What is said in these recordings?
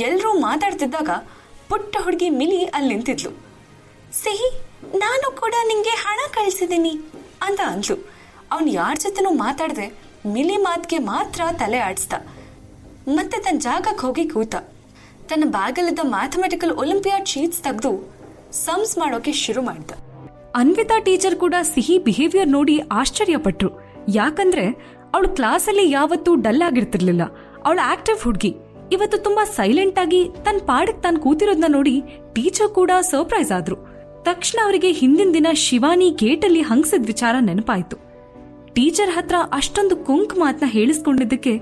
ಎಲ್ಲರೂ ಮಾತಾಡ್ತಿದ್ದಾಗ ಪುಟ್ಟ ಹುಡುಗಿ ಮಿಲಿ ಅಲ್ಲಿ ನಿಂತಿದ್ಲು. ಸಿಹಿ, ನಾನು ಕೂಡ ನಿಂಗೆ ಹಣ ಕಳಿಸಿದ್ದೀನಿ ಅಂತ ಅಂದ್ಲು. ಅವನು ಯಾರ ಜೊತೆನೂ ಮಾತಾಡದೆ ಮಿಲಿ ಮಾತಿಗೆ ಮಾತ್ರ ತಲೆ ಆಡಿಸ್ದ. ಮತ್ತೆ ತನ್ನ ಜಾಗಕ್ಕೆ ಹೋಗಿ ಕೂತ. ತನ್ನ ಬ್ಯಾಗಲ್ಲಿದ್ದ ಮ್ಯಾಥಮೆಟಿಕಲ್ ಒಲಿಂಪಿಯಾಡ್ ಶೀಟ್ಸ್ ತೆಗೆದು ಸಮ್ಸ್ ಮಾಡೋಕೆ ಶುರು ಮಾಡ್ದ. ಅನ್ವಿತಾ ಟೀಚರ್ ಕೂಡ ಸಿಹಿ ಬಿಹೇವಿಯರ್ ನೋಡಿ ಆಶ್ಚರ್ಯಪಟ್ರು. ಯಾಕಂದ್ರೆ ಅವಳು ಕ್ಲಾಸಲ್ಲಿ ಯಾವತ್ತೂ ಡಲ್ ಆಗಿರ್ತಿರ್ಲಿಲ್ಲ. ಅವಳು ಆಕ್ಟಿವ್ ಹುಡುಗಿ. ಇವತ್ತು ತುಂಬಾ ಸೈಲೆಂಟ್ ಆಗಿ ತನ್ನ ಪಾಡಕ್ ತಾನು ಕೂತಿರೋದನ್ನ ನೋಡಿ ಟೀಚರ್ ಕೂಡ ಸರ್ಪ್ರೈಸ್ ಆದ್ರು. ತಕ್ಷಣ ಅವರಿಗೆ ಹಿಂದಿನ ದಿನ ಶಿವಾನಿ ಗೇಟಲ್ಲಿ ಹಂಗ್ಸಿದ ವಿಚಾರ ನೆನಪಾಯ್ತು. ಟೀಚರ್ ಹತ್ರ ಅಷ್ಟೊಂದು ಕುಂಕ್ ಮಾತನ್ನ ಹೇಳಿಸ್ಕೊಂಡಿದ್ದಕ್ಕೆ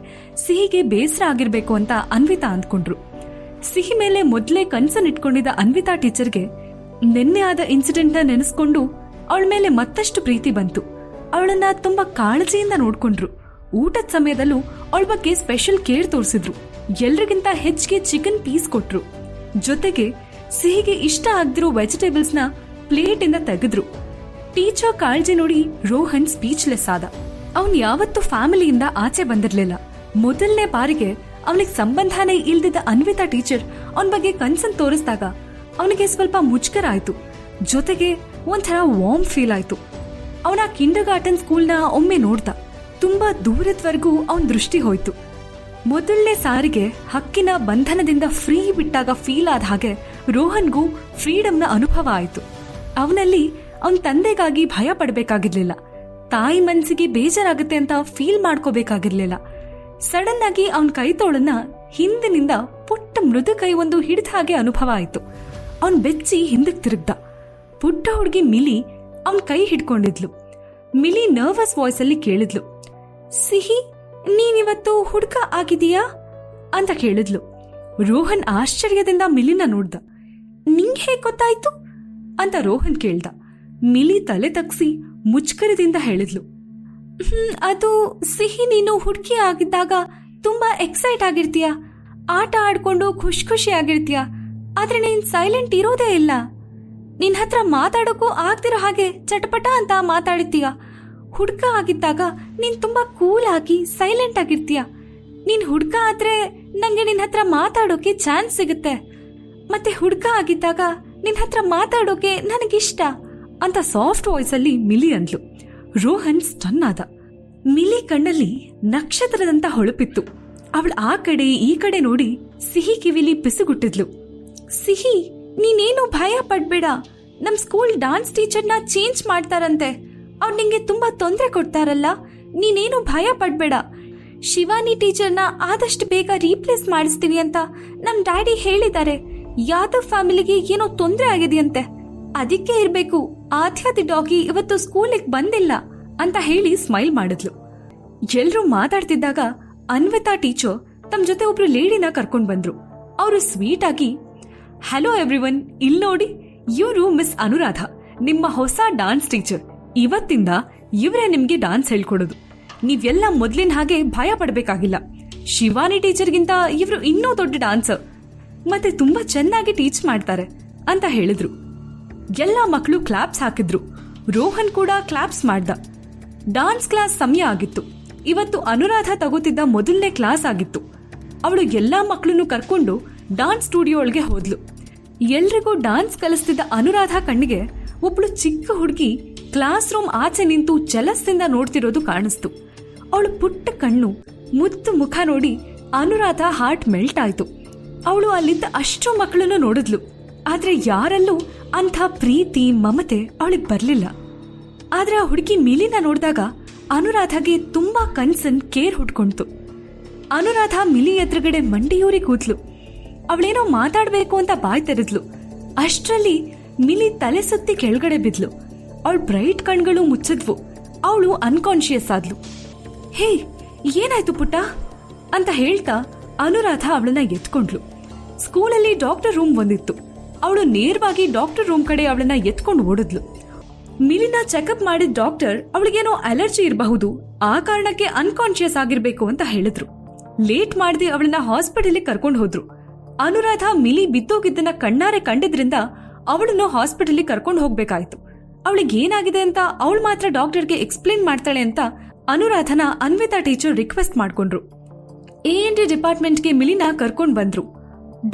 ಸಿಹಿಗೆ ಬೇಸರ ಆಗಿರ್ಬೇಕು ಅಂತ ಅನ್ವಿತಾ ಅಂದ್ಕೊಂಡ್ರು. ಸಿಹಿ ಮೇಲೆ ಮೊದಲೇ ಕನ್ಸನ್ ಇಟ್ಕೊಂಡಿದ್ದ ಅನ್ವಿತಾ ಟೀಚರ್ಗೆ ನಿನ್ನೆ ಆದ ಇನ್ಸಿಡೆಂಟ್ ನ ನೆನೆಸ್ಕೊಂಡು ಅವಳ ಮೇಲೆ ಮತ್ತಷ್ಟು ಪ್ರೀತಿ ಬಂತು. ಅವಳನ್ನ ತುಂಬಾ ಕಾಳಜಿಯಿಂದ ನೋಡ್ಕೊಂಡ್ರು. ಊಟದ ಸಮಯದಲ್ಲೂ ಅವಳ ಬಗ್ಗೆ ಸ್ಪೆಷಲ್ ಕೇರ್ ತೋರಿಸಿದ್ರು. ಎಲ್ರಿಗಿಂತ ಹೆಚ್ಚಿಗೆ ಚಿಕನ್ ಪೀಸ್ ಕೊಟ್ರು. ಜೊತೆಗೆ ಸಿಹಿಗೆ ಇಷ್ಟ ಆಗದಿರೋ ವೆಜಿಟೇಬಲ್ಸ್ ನ ಪ್ಲೇಟ್ ಇಂದ ತೆಗೆದ್ರು. ಟೀಚರ್ ಕಾಳಜಿ ನೋಡಿ ರೋಹನ್ ಸ್ಪೀಚ್ಲೆಸ್ ಆದ. ಅವನ್ ಯಾವತ್ತೂ ಫ್ಯಾಮಿಲಿಯಿಂದ ಆಚೆ ಬಂದಿರ್ಲಿಲ್ಲ. ಮೊದಲನೇ ಬಾರಿಗೆ ಅವನಿಗೆ ಸಂಬಂಧನೇ ಇಲ್ದಿದ್ದ ಅನ್ವಿತಾ ಟೀಚರ್ ಅವನ ಬಗ್ಗೆ ಕನ್ಸನ್ ತೋರಿಸಿದಾಗ ಅವನಿಗೆ ಸ್ವಲ್ಪ ಮುಜುಗರ ಆಯ್ತು. ಜೊತೆಗೆ ಒಂಥರ ವಾರ್ಮ್ ಫೀಲ್ ಆಯ್ತು. ಅವನ ಕಿಂಡರ್ ಗಾರ್ಟನ್ ಸ್ಕೂಲ್ನ ಒಮ್ಮೆ ನೋಡ್ದ. ತುಂಬಾ ದೂರದವರೆಗೂ ಅವನ್ ದೃಷ್ಟಿ ಹೋಯ್ತು. ಮೊದಲನೇ ಸಾರಿಗೆ ಹಕ್ಕಿನ ಬಂಧನದಿಂದ ಫ್ರೀ ಬಿಟ್ಟಾಗ ಫೀಲ್ ಆದ ಹಾಗೆ ರೋಹನ್ಗೂ ಫ್ರೀಡಮ್ನ ಅನುಭವ ಆಯ್ತು. ಅವನಲ್ಲಿ ಅವನ್ ತಂದೆಗಾಗಿ ಭಯ ಪಡಬೇಕಾಗಿರ್ಲಿಲ್ಲ. ತಾಯಿ ಮನ್ಸಿಗೆ ಬೇಜಾರಾಗುತ್ತೆ ಅಂತ ಫೀಲ್ ಮಾಡ್ಕೋಬೇಕಾಗಿರ್ಲಿಲ್ಲ. ಸಡನ್ ಆಗಿ ಅವನ್ ಕೈತೋಳನ್ನ ಹಿಂದಿನಿಂದ ಪುಟ್ಟ ಮೃದು ಕೈ ಒಂದು ಹಿಡಿದ ಹಾಗೆ ಅನುಭವ ಆಯ್ತು. ಅವನ್ ಬೆಚ್ಚಿ ಹಿಂದಕ್ ತಿರುಗ್ದ. ಪುಟ್ಟ ಹುಡುಗಿ ಮಿಲಿ ಅವನ್ ಕೈ ಹಿಡ್ಕೊಂಡಿದ್ಲು. ಮಿಲಿ ನರ್ವಸ್ ವಾಯ್ಸ್ ಅಲ್ಲಿ ಕೇಳಿದ್ಲು, ಸಿಹಿ, ನೀನಿವತ್ತು ಹುಡ್ಕ ಆಗಿದೀಯಾ ಅಂತ ಕೇಳಿದ್ಲು. ರೋಹನ್ ಆಶ್ಚರ್ಯದಿಂದ ಮಿಲಿನ ನೋಡ್ದ. ನಿಂಗೆ ಹೇಗ್ ಗೊತ್ತಾಯ್ತು ಅಂತ ರೋಹನ್ ಕೇಳ್ದ. ಮಿಲಿ ತಲೆ ತಗ್ಸಿ ಮುಚ್ಕರದಿಂದ ಹೇಳಿದ್ಲು, ಅದು ಸಿಹಿ, ನೀನು ಹುಡುಕಿ ಆಗಿದ್ದಾಗ ತುಂಬಾ ಎಕ್ಸೈಟ್ ಆಗಿರ್ತೀಯ, ಆಟ ಆಡ್ಕೊಂಡು ಖುಷಿ ಆಗಿರ್ತೀಯ. ಆದ್ರೆ ನೀನ್ ಸೈಲೆಂಟ್ ಇರೋದೇ ಇಲ್ಲ. ನಿನ್ ಹತ್ರ ಮಾತಾಡೋಕ್ಕೂ ಆಗ್ತಿರೋ ಹಾಗೆ ಚಟಪಟ ಅಂತ ಮಾತಾಡ್ತೀಯ. ಹುಡ್ಕ ಆಗಿದ್ದಾಗ ನೀನ್ ತುಂಬಾ ಕೂಲ್ ಆಗಿ ಸೈಲೆಂಟ್ ಆಗಿರ್ತೀಯ. ನೀನ್ ಹುಡ್ಕ ಆದ್ರೆ ನಂಗೆ ನಿನ್ ಹತ್ರ ಮಾತಾಡೋಕೆ ಚಾನ್ಸ್ ಸಿಗುತ್ತೆ. ಮತ್ತೆ ಹುಡ್ಕ ಆಗಿದ್ದಾಗ ನಿನ್ ಹತ್ರ ಮಾತಾಡೋಕೆ ನನಗಿಷ್ಟ ಅಂತ ಸಾಫ್ಟ್ ವಾಯ್ಸ್ ಅಲ್ಲಿ ಮಿಲಿ ಅಂದ್ಲು. ರೋಹನ್ ಸ್ಟನ್ ಆದ. ಮಿಲಿ ಕಣ್ಣಲ್ಲಿ ನಕ್ಷತ್ರದಂತ ಹೊಳಪಿತ್ತು. ಅವಳು ಆ ಕಡೆ ಈ ಕಡೆ ನೋಡಿ ಸಿಹಿ ಕಿವಿಲಿ ಪಿಸುಗುಟ್ಟಿದ್ಲು. ಸಿಹಿ, ನೀನೇನು ಭಯ ಪಡ್ಬೇಡ. ನಮ್ ಸ್ಕೂಲ್ ಡಾನ್ಸ್ ಟೀಚರ್ನ ಚೇಂಜ್ ಮಾಡ್ತಾರಂತೆ. ಅವ್ರು ನಿಂಗೆ ತುಂಬಾ ತೊಂದರೆ ಕೊಡ್ತಾರಲ್ಲ, ನೀನೇನು ಭಯ ಪಡ್ಬೇಡ. ಶಿವಾನಿ ಟೀಚರ್ನ ಆದಷ್ಟು ಬೇಗ ರೀಪ್ಲೇಸ್ ಮಾಡಿಸ್ತೀವಿ ಅಂತ ನಮ್ ಡ್ಯಾಡಿ ಹೇಳಿದ್ದಾರೆ. ಯಾದವ್ ಫ್ಯಾಮಿಲಿಗೆ ಏನೋ ತೊಂದರೆ ಆಗಿದೆಯಂತೆ, ಅದಕ್ಕೆ ಇರ್ಬೇಕು ಆಧ್ಯಾತ್ಮ ಡಾಗಿ ಇವತ್ತು ಸ್ಕೂಲಿಗೆ ಬಂದಿಲ್ಲ ಅಂತ ಹೇಳಿ ಸ್ಮೈಲ್ ಮಾಡಿದ್ಲು. ಎಲ್ರೂ ಮಾತಾಡ್ತಿದ್ದಾಗ ಅನ್ವಿತಾ ಟೀಚರ್ ತಮ್ಮ ಜೊತೆ ಒಬ್ರು ಲೇಡಿನ ಕರ್ಕೊಂಡ್ ಬಂದ್ರು. ಅವರು ಸ್ವೀಟ್ ಆಗಿ, ಹಲೋ ಎವ್ರಿವನ್, ಇಲ್ ನೋಡಿ, ಇವರು ಮಿಸ್ ಅನುರಾಧ, ನಿಮ್ಮ ಹೊಸ ಡಾನ್ಸ್ ಟೀಚರ್. ಇವತ್ತಿಂದ ಇವರೇ ನಿಮ್ಗೆ ಡಾನ್ಸ್ ಹೇಳ್ಕೊಡೋದು. ನೀವೆಲ್ಲ ಮೊದ್ಲಿನ ಹಾಗೆ ಭಯ ಪಡ್ಬೇಕಾಗಿಲ್ಲ. ಶಿವಾನಿ ಟೀಚರ್ಗಿಂತ ಇವರು ಇನ್ನೂ ದೊಡ್ಡ ಡಾನ್ಸರ್, ಮತ್ತೆ ತುಂಬಾ ಚೆನ್ನಾಗಿ ಟೀಚ್ ಮಾಡ್ತಾರೆ ಅಂತ ಹೇಳಿದ್ರು. ಎಲ್ಲಾ ಮಕ್ಕಳು ಕ್ಲಾಪ್ಸ್ ಹಾಕಿದ್ರು. ರೋಹನ್ ಕೂಡ ಕ್ಲಾಪ್ಸ್ ಮಾಡ್ದ. ಡಾನ್ಸ್ ಕ್ಲಾಸ್ ಸಮಯ ಆಗಿತ್ತು. ಇವತ್ತು ಅನುರಾಧ ತಗೋತಿದ್ದ ಮೊದಲನೇ ಕ್ಲಾಸ್ ಆಗಿತ್ತು. ಅವಳು ಎಲ್ಲಾ ಮಕ್ಕಳನ್ನು ಕರ್ಕೊಂಡು ಡಾನ್ಸ್ ಸ್ಟುಡಿಯೋ ಒಳಗೆ ಹೋದ್ಲು. ಎಲ್ರಿಗೂ ಡಾನ್ಸ್ ಕಲಿಸ್ತಿದ್ದ ಅನುರಾಧ ಕಣ್ಣಿಗೆ ಒಬ್ಳು ಚಿಕ್ಕ ಹುಡುಗಿ ಕ್ಲಾಸ್ ರೂಮ್ ಆಚೆ ನಿಂತು ಜಲಸ್ದಿಂದ ನೋಡ್ತಿರೋದು ಕಾಣಿಸ್ತು. ಅವಳು ಪುಟ್ಟ ಕಣ್ಣು, ಮುದ್ದು ಮುಖ ನೋಡಿ ಅನುರಾಧ ಹಾರ್ಟ್ ಮೆಲ್ಟ್ ಆಯ್ತು. ಅವಳು ಅಲ್ಲಿದ್ದ ಅಷ್ಟು ಮಕ್ಕಳನ್ನು ನೋಡಿದ್ಲು. ಆದ್ರೆ ಯಾರಲ್ಲೂ ಅಂಥ ಪ್ರೀತಿ ಮಮತೆ ಅವಳಿಗೆ ಬರ್ಲಿಲ್ಲ. ಆದ್ರೆ ಆ ಹುಡುಗಿ ಮಿಲಿನ ನೋಡಿದಾಗ ಅನುರಾಧಗೆ ತುಂಬಾ ಕನ್ಸನ್ ಕೇರ್ ಹುಟ್ಕೊಂತು. ಅನುರಾಧ ಮಿಲಿ ಎದುರುಗಡೆ ಮಂಡಿಯೂರಿ ಕೂತ್ಲು. ಅವಳೇನೋ ಮಾತಾಡ್ಬೇಕು ಅಂತ ಬಾಯ್ ತೆರೆದ್ಲು. ಅಷ್ಟ್ರಲ್ಲಿ ಮಿಲಿ ತಲೆ ಸುತ್ತಿ ಕೆಳಗಡೆ ಬಿದ್ಲು. ಅವಳ ಬ್ರೈಟ್ ಕಣ್ಗಳು ಮುಚ್ಚಿದ್ವು. ಅವಳು ಅನ್ಕಾನ್ಶಿಯಸ್ ಆದ್ಲು. ಹೇ, ಏನಾಯ್ತು ಪುಟ್ಟ ಅಂತ ಹೇಳ್ತಾ ಅನುರಾಧ ಅವಳನ್ನ ಎತ್ಕೊಂಡ್ಲು. ಸ್ಕೂಲಲ್ಲಿ ಡಾಕ್ಟರ್ ರೂಮ್ ಬಂದಿತ್ತು. ಅವಳು ನೇರವಾಗಿ ಡಾಕ್ಟರ್ ರೂಮ್ ಕಡೆ ಅವಳನ್ನ ಎತ್ಕೊಂಡು ಓಡಿದ್ಲು. ಮಿಲಿನ ಚೆಕಪ್ ಮಾಡಿದ ಡಾಕ್ಟರ್ ಅವಳಿಗೇನೋ ಅಲರ್ಜಿ ಇರಬಹುದು, ಆ ಕಾರಣಕ್ಕೆ ಅನ್ಕಾನ್ಶಿಯಸ್ ಆಗಿರ್ಬೇಕು ಅಂತ ಹೇಳಿದ್ರು. ಲೇಟ್ ಮಾಡದೆ ಅವಳನ್ನ ಹಾಸ್ಪಿಟಲ್ಗೆ ಕರ್ಕೊಂಡು ಹೋದ್ರು. ಅನುರಾಧ ಮಿಲಿ ಬಿದ್ದೋಗಿದ್ದನ್ನ ಕಣ್ಣಾರೆ ಕಂಡಿದ್ರಿಂದ ಅವಳನ್ನು ಹಾಸ್ಪಿಟಲ್ಗೆ ಕರ್ಕೊಂಡು ಹೋಗ್ಬೇಕಾಯ್ತು. ಅವಳಿಗೆ ಏನಾಗಿದೆ ಅಂತ ಅವಳು ಮಾತ್ರ ಡಾಕ್ಟರ್ಗೆ ಎಕ್ಸ್ಪ್ಲೇನ್ ಮಾಡ್ತಾಳೆ ಅಂತ ಅನುರಾಧನ ಅನ್ವಿತಾ ಟೀಚರ್ ರಿಕ್ವೆಸ್ಟ್ ಮಾಡ್ಕೊಂಡ್ರು. A&D ಡಿಪಾರ್ಟ್ಮೆಂಟ್ಗೆ ಮಿಲಿನ ಕರ್ಕೊಂಡ್ ಬಂದ್ರು.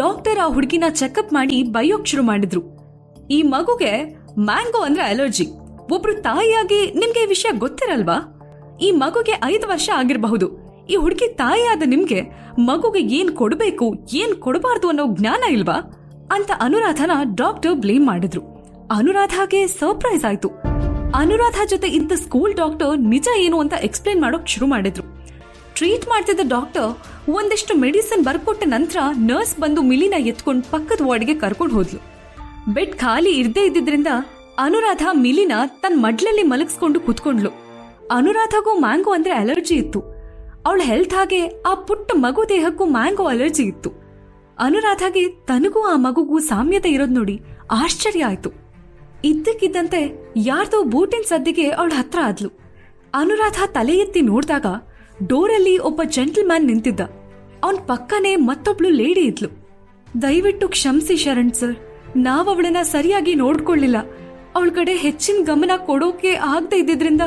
ಡಾಕ್ಟರ್ ಆ ಹುಡುಗಿನ ಚೆಕಪ್ ಮಾಡಿ ಬೈಯೋಕ್ ಶುರು ಮಾಡಿದ್ರು. ಈ ಮಗುಗೆ ಮ್ಯಾಂಗೋ ಅಂದ್ರೆ ಅಲರ್ಜಿ. ಒಬ್ರು ತಾಯಿಯಾಗಿ ನಿಮ್ಗೆ ಈ ವಿಷಯ ಗೊತ್ತಿರಲ್ವಾ? ಈ ಮಗುಗೆ 5 ವರ್ಷ ಆಗಿರಬಹುದು. ಈ ಹುಡುಗಿ ತಾಯಿಯಾದ ನಿಮ್ಗೆ ಮಗುಗೆ ಏನ್ ಕೊಡಬೇಕು ಏನ್ ಕೊಡಬಾರ್ದು ಅನ್ನೋ ಜ್ಞಾನ ಇಲ್ವಾ ಅಂತ ಅನುರಾಧನ ಡಾಕ್ಟರ್ ಬ್ಲೇಮ್ ಮಾಡಿದ್ರು. ಅನುರಾಧಾಗೆ ಸರ್ಪ್ರೈಸ್ ಆಯ್ತು. ಅನುರಾಧ ಜೊತೆ ಇದ್ದ ಸ್ಕೂಲ್ ಡಾಕ್ಟರ್ ನಿಜ ಏನು ಅಂತ ಎಕ್ಸ್ಪ್ಲೇನ್ ಮಾಡೋಕ್ ಶುರು ಮಾಡಿದ್ರು. ಟ್ರೀಟ್ ಮಾಡ್ತಿದ್ದ ಡಾಕ್ಟರ್ ಒಂದಿಷ್ಟು ಮೆಡಿಸಿನ್ ಬರ್ಕೊಟ್ಟ ನಂತರ ನರ್ಸ್ ಬಂದು ಮಿಲಿನ ಎತ್ಕೊಂಡು ಪಕ್ಕದ ವಾರ್ಡ್ಗೆ ಕರ್ಕೊಂಡು ಹೋದ್ಲು. ಬೆಡ್ ಖಾಲಿ ಇರ್ದೇ ಇದ್ದಿದ್ರಿಂದ ಅನುರಾಧ ಮಿಲಿನ ತನ್ನ ಮಡ್ಲಲ್ಲಿ ಮಲಗಿಸ್ಕೊಂಡು ಕೂತ್ಕೊಂಡ್ಲು. ಅನುರಾಧಗೂ ಮ್ಯಾಂಗೋ ಅಂದ್ರೆ ಅಲರ್ಜಿ ಇತ್ತು. ಅವಳ ಹೆಲ್ತ್ ಹಾಗೆ ಆ ಪುಟ್ಟ ಮಗು ದೇಹಕ್ಕೂ ಮ್ಯಾಂಗೋ ಅಲರ್ಜಿ ಇತ್ತು. ಅನುರಾಧಗೆ ತನಗೂ ಆ ಮಗುಗೂ ಸಾಮ್ಯತೆ ಇರೋದ್ ನೋಡಿ ಆಶ್ಚರ್ಯ ಆಯ್ತು. ಇದ್ದಕ್ಕಿದ್ದಂತೆ ಯಾರ್ದೋ ಬೂಟಿನ ಸದ್ದಿಗೆ ಅವಳ ಹತ್ರ ಆದ್ಲು. ಅನುರಾಧ ತಲೆ ಎತ್ತಿ ನೋಡಿದಾಗ ಡೋರಲ್ಲಿ ಒಬ್ಬ ಜೆಂಟಲ್ಮ್ಯಾನ್ ನಿಂತಿದ್ದ. ಅವನ್ ಪಕ್ಕನೇ ಮತ್ತೊಬ್ಳು ಲೇಡಿ ಇದ್ಲು. ದಯವಿಟ್ಟು ಕ್ಷಮಿಸಿ ಶರಣ್ ಸರ್, ನಾವವಳನ್ನ ಸರಿಯಾಗಿ ನೋಡ್ಕೊಳ್ಳಿಲ್ಲ. ಅವಳ ಕಡೆ ಹೆಚ್ಚಿನ ಗಮನ ಕೊಡೋಕೆ ಆಗದೆ ಇದ್ದಿದ್ರಿಂದ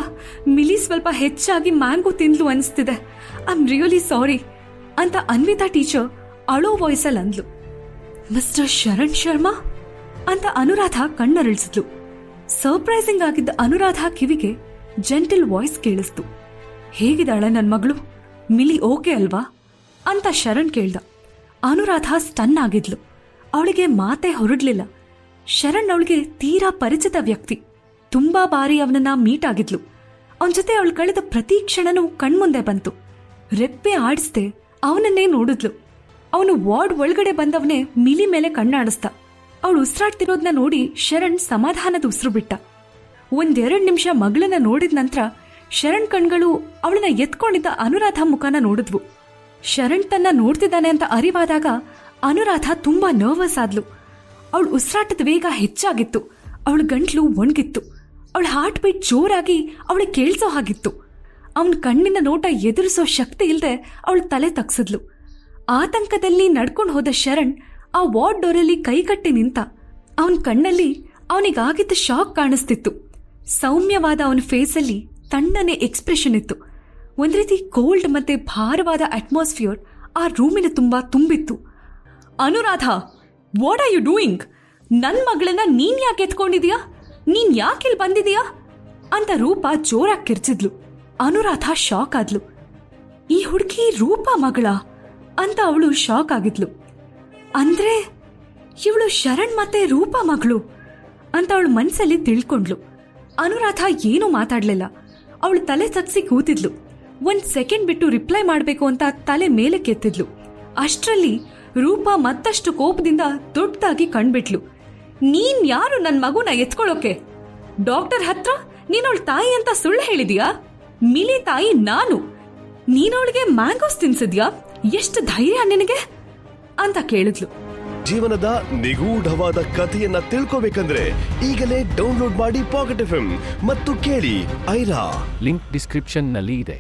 ಮಿಲಿ ಸ್ವಲ್ಪ ಹೆಚ್ಚಾಗಿ ಮ್ಯಾಂಗೋ ತಿಂದ್ಲು ಅನಿಸ್ತಿದೆ. ಐ ಆಮ್ ರಿಯಲಿ ಸಾರಿ ಅಂತ ಅನ್ವಿತಾ ಟೀಚರ್ ಅಳೋ ವಾಯ್ಸಲ್ಲಿ ಅಂದ್ಲು. ಮಿಸ್ಟರ್ ಶರಣ್ ಶರ್ಮಾ ಅಂತ ಅನುರಾಧ ಕಣ್ಣರಳಿಸಿದ್ಲು. ಸರ್ಪ್ರೈಸಿಂಗ್ ಆಗಿದ್ದ ಅನುರಾಧ ಕಿವಿಗೆ ಜೆಂಟಲ್ ವಾಯ್ಸ್ ಕೇಳಿಸ್ತು. ಹೇಗಿದ್ದಾಳೆ ನನ್ ಮಗಳು? ಮಿಲಿ ಓಕೆ ಅಲ್ವಾ ಅಂತ ಶರಣ್ ಕೇಳ್ದ. ಅನುರಾಧ ಸ್ಟನ್ ಆಗಿದ್ಲು. ಅವಳಿಗೆ ಮಾತೇ ಹೊರಡ್ಲಿಲ್ಲ. ಶರಣ್ ಅವಳಿಗೆ ತೀರಾ ಪರಿಚಿತ ವ್ಯಕ್ತಿ. ತುಂಬಾ ಬಾರಿ ಅವನನ್ನ ಮೀಟ್ ಆಗಿದ್ಲು. ಅವನ ಜೊತೆ ಅವಳು ಕಳೆದ ಪ್ರತಿ ಕ್ಷಣನೂ ಕಣ್ಮುಂದೆ ಬಂತು. ರೆಪ್ಪೆ ಆಡಿಸ್ದೆ ಅವನನ್ನೇ ನೋಡಿದ್ಲು. ಅವನು ವಾರ್ಡ್ ಒಳಗಡೆ ಬಂದವನೇ ಮಿಲಿ ಮೇಲೆ ಕಣ್ಣಾಡಿಸ್ದ. ಅವಳು ಉಸಿರಾಡ್ತಿರೋದನ್ನ ನೋಡಿ ಶರಣ್ ಸಮಾಧಾನದ ಉಸಿರು ಬಿಟ್ಟ. 1-2 ನಿಮಿಷ ಮಗಳನ್ನ ನೋಡಿದ ನಂತರ ಶರಣ್ ಕಣ್ಗಳು ಅವಳನ್ನ ಎತ್ಕೊಂಡಿದ್ದ ಅನುರಾಧ ಮುಖನ ನೋಡಿದ್ವು. ಶರಣ್ ತನ್ನ ನೋಡ್ತಿದ್ದಾನೆ ಅಂತ ಅರಿವಾದಾಗ ಅನುರಾಧ ತುಂಬಾ ನರ್ವಸ್ ಆದ್ಲು. ಅವಳ ಉಸಿರಾಟದ ವೇಗ ಹೆಚ್ಚಾಗಿತ್ತು. ಅವಳ ಗಂಟ್ಲು ಒಣಗಿತ್ತು. ಅವಳ ಹಾರ್ಟ್ ಬೀಟ್ ಜೋರಾಗಿ ಅವಳಿಗೆ ಕೇಳಿಸೋ ಹಾಗಿತ್ತು. ಅವನ ಕಣ್ಣಿನ ನೋಟ ಎದುರಿಸೋ ಶಕ್ತಿ ಇಲ್ಲದೆ ಅವಳು ತಲೆ ತಗ್ಸಿದ್ಲು. ಆತಂಕದಲ್ಲಿ ನಡ್ಕೊಂಡು ಹೋದ ಶರಣ್ ಆ ವಾರ್ಡ್ ಡೋರಲ್ಲಿ ಕೈಕಟ್ಟಿ ನಿಂತ. ಅವನ ಕಣ್ಣಲ್ಲಿ ಅವನಿಗಾಗಿದ್ದ ಶಾಕ್ ಕಾಣಿಸ್ತಿತ್ತು. ಸೌಮ್ಯವಾದ ಅವನ ಫೇಸಲ್ಲಿ ತಣ್ಣನೆ ಎಕ್ಸ್ಪ್ರೆಷನ್ ಇತ್ತು. ಒಂದ್ ರೀತಿ ಕೋಲ್ಡ್ ಮತ್ತೆ ಭಾರವಾದ ಅಟ್ಮಾಸ್ಫಿಯರ್ ಆ ರೂಮಿನ ತುಂಬಾ ತುಂಬಿತ್ತು. Anuradha, what are you doing? ನನ್ ಮಗಳನ್ನ ನೀನ್ ಯಾಕೆ ಎತ್ಕೊಂಡಿದೀಯಾ? ನೀನ್ ಯಾಕಿಲ್ ಬಂದಿದೀಯಾ ಅಂತ ರೂಪ ಜೋರಾಗಿ ಕಿರ್ಚಿದ್ಲು. ಅನುರಾಧ ಶಾಕ್ ಆದ್ಲು. ಈ ಹುಡುಗಿ ರೂಪ ಮಗಳ ಅಂತ ಅವಳು ಶಾಕ್ ಆಗಿದ್ಲು. ಅಂದ್ರೆ ಇವಳು ಶರಣ್ ಮತ್ತೆ ರೂಪ ಮಗಳು ಅಂತ ಅವಳು ಮನ್ಸಲ್ಲಿ ತಿಳ್ಕೊಂಡ್ಲು. ಅನುರಾಧ ಏನೂ ಮಾತಾಡ್ಲಿಲ್ಲ. ಅವಳು ತಲೆ ತಗ್ಸಿ ಕೂತಿದ್ಲು. 1 ಸೆಕೆಂಡ್ ಬಿಟ್ಟು ರಿಪ್ಲೈ ಮಾಡ್ಬೇಕು ಅಂತ ತಲೆ ಮೇಲೆ ಕೆತ್ತಿದ್ಲು. ಅಷ್ಟರಲ್ಲಿ ರೂಪ ಮತ್ತಷ್ಟು ಕೋಪದಿಂದ ದೊಡ್ಡದಾಗಿ ಕಣ್ಬಿಟ್ಲು. ನೀನ್ ಯಾರು ನನ್ ಮಗುನ ಎತ್ಕೊಳ್ಳೋಕೆ? ಡಾಕ್ಟರ್ ಹತ್ರ ನೀನವಳ ತಾಯಿ ಅಂತ ಸುಳ್ಳು ಹೇಳಿದೀಯಾ? ಮಿಲಿ ತಾಯಿ ನಾನು. ನೀನವಳಿಗೆ ಮ್ಯಾಂಗೋಸ್ ತಿನ್ಸಿದ್ಯಾ? ಎಷ್ಟು ಧೈರ್ಯ ನಿನಗೆ ಅಂತ ಕೇಳಿದ್ಲು. ಜೀವನದ ನಿಗೂಢವಾದ ಕಥೆಯನ್ನ ತಿಳ್ಕೋಬೇಕಂದ್ರೆ ಈಗಲೇ ಡೌನ್ಲೋಡ್ ಮಾಡಿ ಪಾಕೆಟ್ FM ಮತ್ತು ಕೇಳಿ ಐರಾ. ಲಿಂಕ್ ಡಿಸ್ಕ್ರಿಪ್ಷನ್ ನಲ್ಲಿ ಇದೆ.